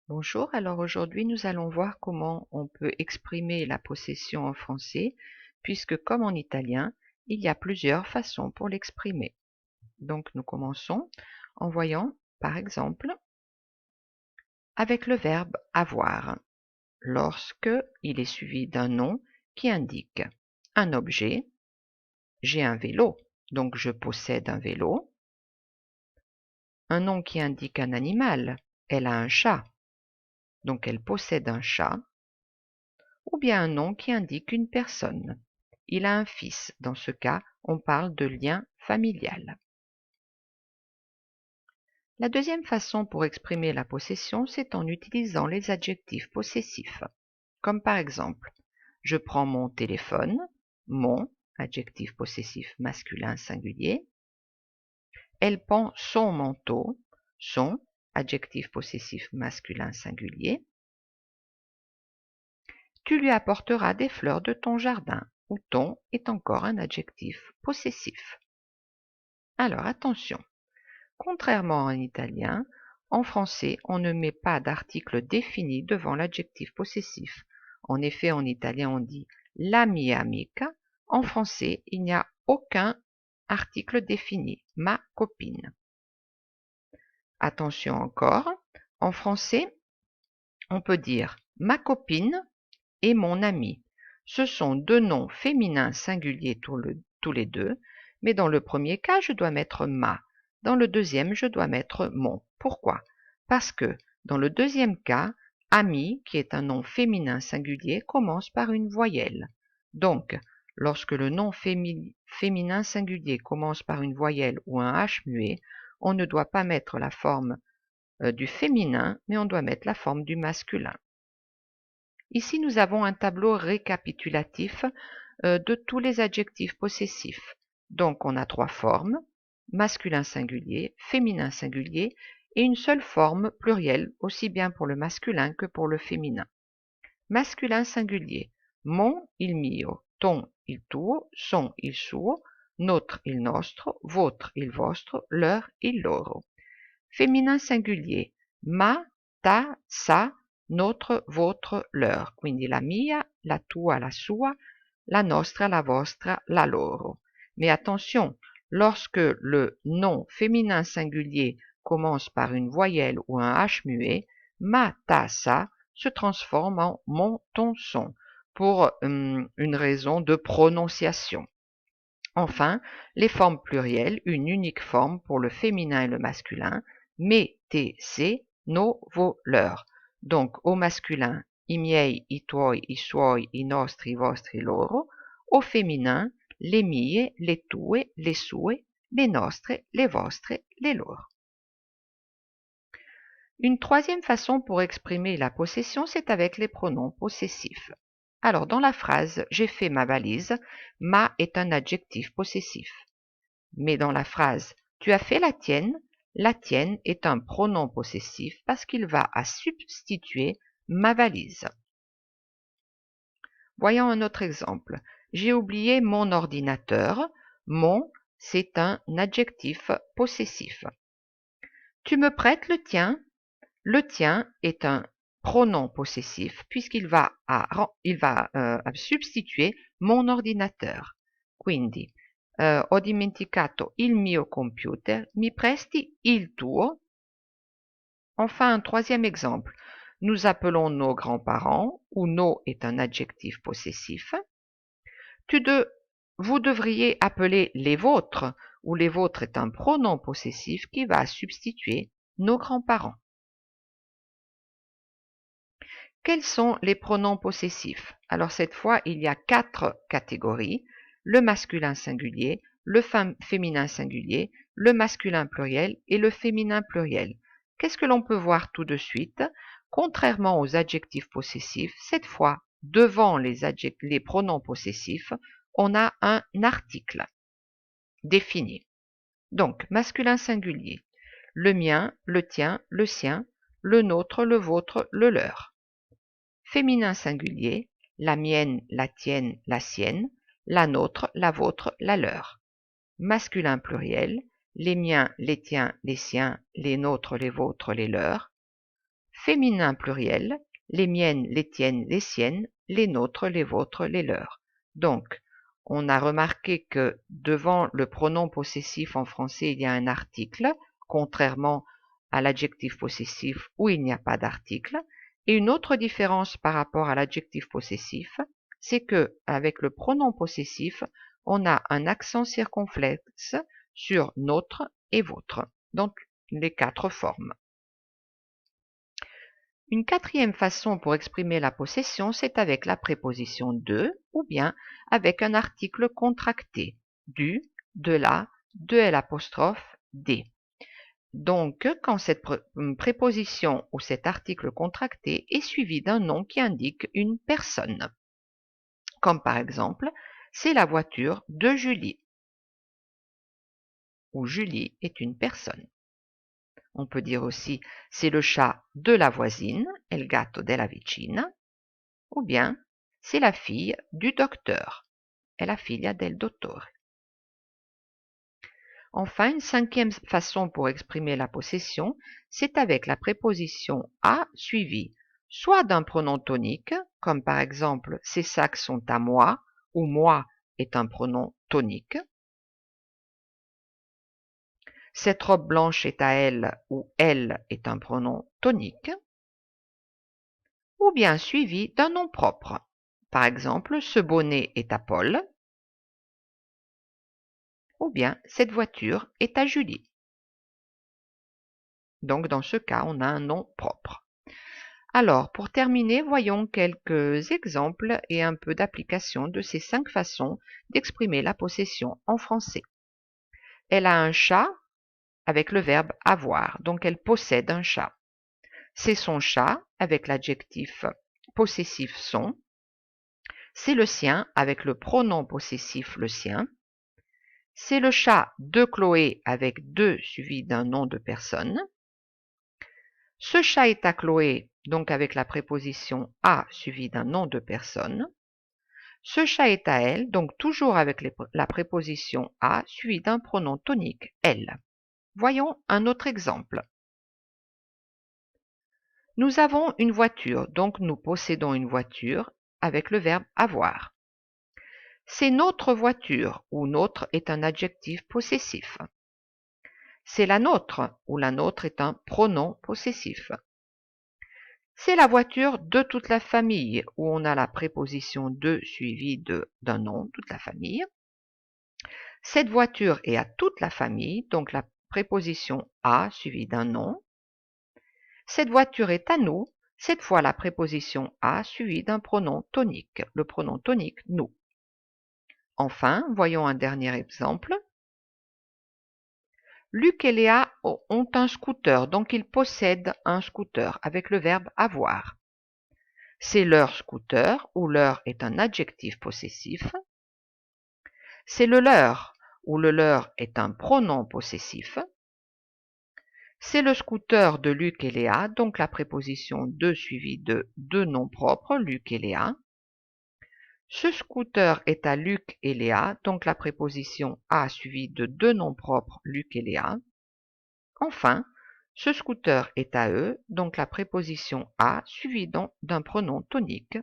Bonjour, alors aujourd'hui nous allons voir comment on peut exprimer la possession en français, puisque comme en italien, il y a plusieurs façons pour l'exprimer. Donc nous commençons en voyant, par exemple, avec le verbe avoir, lorsque il est suivi d'un nom qui indique un objet. J'ai un vélo, donc je possède un vélo. Un nom qui indique un animal, elle a un chat, donc elle possède un chat. Ou bien un nom qui indique une personne. Il a un fils. Dans ce cas, on parle de lien familial. La deuxième façon pour exprimer la possession, c'est en utilisant les adjectifs possessifs. Comme par exemple, je prends mon téléphone, mon, adjectif possessif masculin singulier. Elle prend son manteau, son, adjectif possessif masculin singulier. Tu lui apporteras des fleurs de ton jardin, où ton est encore un adjectif possessif. Alors attention, contrairement en italien, en français on ne met pas d'article défini devant l'adjectif possessif. En effet, en italien on dit la mia amica, en français il n'y a aucun article défini, ma copine. Attention encore, en français on peut dire ma copine et mon ami. Ce sont deux noms féminins singuliers tous les deux, mais dans le premier cas, je dois mettre ma. Dans le deuxième, je dois mettre mon. Pourquoi? Parce que dans le deuxième cas, ami, qui est un nom féminin singulier, commence par une voyelle. Donc, lorsque le nom féminin singulier commence par une voyelle ou un H muet, on ne doit pas mettre la forme du féminin, mais on doit mettre la forme du masculin. Ici, nous avons un tableau récapitulatif de tous les adjectifs possessifs. Donc, on a trois formes, masculin singulier, féminin singulier et une seule forme plurielle, aussi bien pour le masculin que pour le féminin. Masculin singulier, mon, il mio, ton, il tuo, son, il suo, notre, il nostro, votre, il vostro, leur, il loro. Féminin singulier, ma, ta, sa, notre, votre, leur. Quindi la mia, la tua, la sua, la nostra, la vostra, la loro. Mais attention, lorsque le nom féminin singulier commence par une voyelle ou un H muet, ma, ta, sa se transforme en mon, ton, son pour une raison de prononciation. Enfin, les formes plurielles, une unique forme pour le féminin et le masculin, me, te, se, no, vos, leurs. Donc au masculin, i miei, i tuoi, i suoi, i nostri, i vostri, loro. Au féminin, le mie, le tue, le sue, le nostre, le vostre, le loro. Une troisième façon pour exprimer la possession, c'est avec les pronoms possessifs. Alors dans la phrase « j'ai fait ma valise », ma est un adjectif possessif. Mais dans la phrase « tu as fait la tienne » est un pronom possessif parce qu'il va à substituer ma valise. Voyons un autre exemple. J'ai oublié mon ordinateur. Mon, c'est un adjectif possessif. Tu me prêtes le tien? Le tien est un pronom possessif puisqu'il va à substituer mon ordinateur. Quindi, ho dimenticato il mio computer, mi presti il tuo? Enfin, un troisième exemple. Nous appelons nos grands-parents, où nos est un adjectif possessif. Vous devriez appeler les vôtres, où les vôtres est un pronom possessif qui va substituer nos grands-parents. Quels sont les pronoms possessifs? Alors cette fois, il y a 4 catégories, le masculin singulier, le féminin singulier, le masculin pluriel et le féminin pluriel. Qu'est-ce que l'on peut voir tout de suite? Contrairement aux adjectifs possessifs, cette fois, devant les pronoms possessifs, on a un article défini. Donc, masculin singulier, le mien, le tien, le sien, le nôtre, le vôtre, le leur. Féminin singulier, la mienne, la tienne, la sienne, la nôtre, la vôtre, la leur. Masculin pluriel, les miens, les tiens, les siens, les nôtres, les vôtres, les leurs. féminin pluriel, les miennes, les tiennes, les siennes, les nôtres, les vôtres, les leurs. Donc, on a remarqué que devant le pronom possessif en français, il y a un article, contrairement à l'adjectif possessif où il n'y a pas d'article. Et une autre différence par rapport à l'adjectif possessif, c'est que avec le pronom possessif, on a un accent circonflexe sur notre et votre, donc les 4 formes. Une quatrième façon pour exprimer la possession, c'est avec la préposition de ou bien avec un article contracté, du, de la, de l'apostrophe, des. Donc, quand cette préposition ou cet article contracté est suivi d'un nom qui indique une personne, comme par exemple, c'est la voiture de Julie, où Julie est une personne. On peut dire aussi, c'est le chat de la voisine, el gatto della vicina, ou bien, c'est la fille du docteur, è la figlia del dottore. Enfin, une cinquième façon pour exprimer la possession, c'est avec la préposition à suivie soit d'un pronom tonique, comme par exemple ces sacs sont à moi, ou moi est un pronom tonique. Cette robe blanche est à elle, ou elle est un pronom tonique. Ou bien suivi d'un nom propre. Par exemple, ce bonnet est à Paul. Ou bien, cette voiture est à Julie. Donc, dans ce cas, on a un nom propre. Alors, pour terminer, voyons quelques exemples et un peu d'application de ces 5 façons d'exprimer la possession en français. Elle a un chat avec le verbe avoir, donc elle possède un chat. C'est son chat avec l'adjectif possessif son. C'est le sien avec le pronom possessif le sien. C'est le chat de Chloé avec de suivi d'un nom de personne. Ce chat est à Chloé, donc avec la préposition à suivi d'un nom de personne. Ce chat est à elle, donc toujours avec la préposition à suivi d'un pronom tonique elle. Voyons un autre exemple. Nous avons une voiture, donc nous possédons une voiture avec le verbe avoir. C'est notre voiture, où notre est un adjectif possessif. C'est la nôtre, où la nôtre est un pronom possessif. C'est la voiture de toute la famille, où on a la préposition de suivie d'un nom, toute la famille. Cette voiture est à toute la famille, donc la préposition à suivie d'un nom. Cette voiture est à nous, cette fois la préposition à suivie d'un pronom tonique, le pronom tonique nous. Enfin, voyons un dernier exemple. Luc et Léa ont un scooter, donc ils possèdent un scooter avec le verbe avoir. C'est leur scooter, où leur est un adjectif possessif. C'est le leur, où le leur est un pronom possessif. C'est le scooter de Luc et Léa, donc la préposition de suivie de deux noms propres, Luc et Léa. Ce scooter est à Luc et Léa, donc la préposition à suivie de deux noms propres, Luc et Léa. Enfin, ce scooter est à eux, donc la préposition à suivie d'un pronom tonique,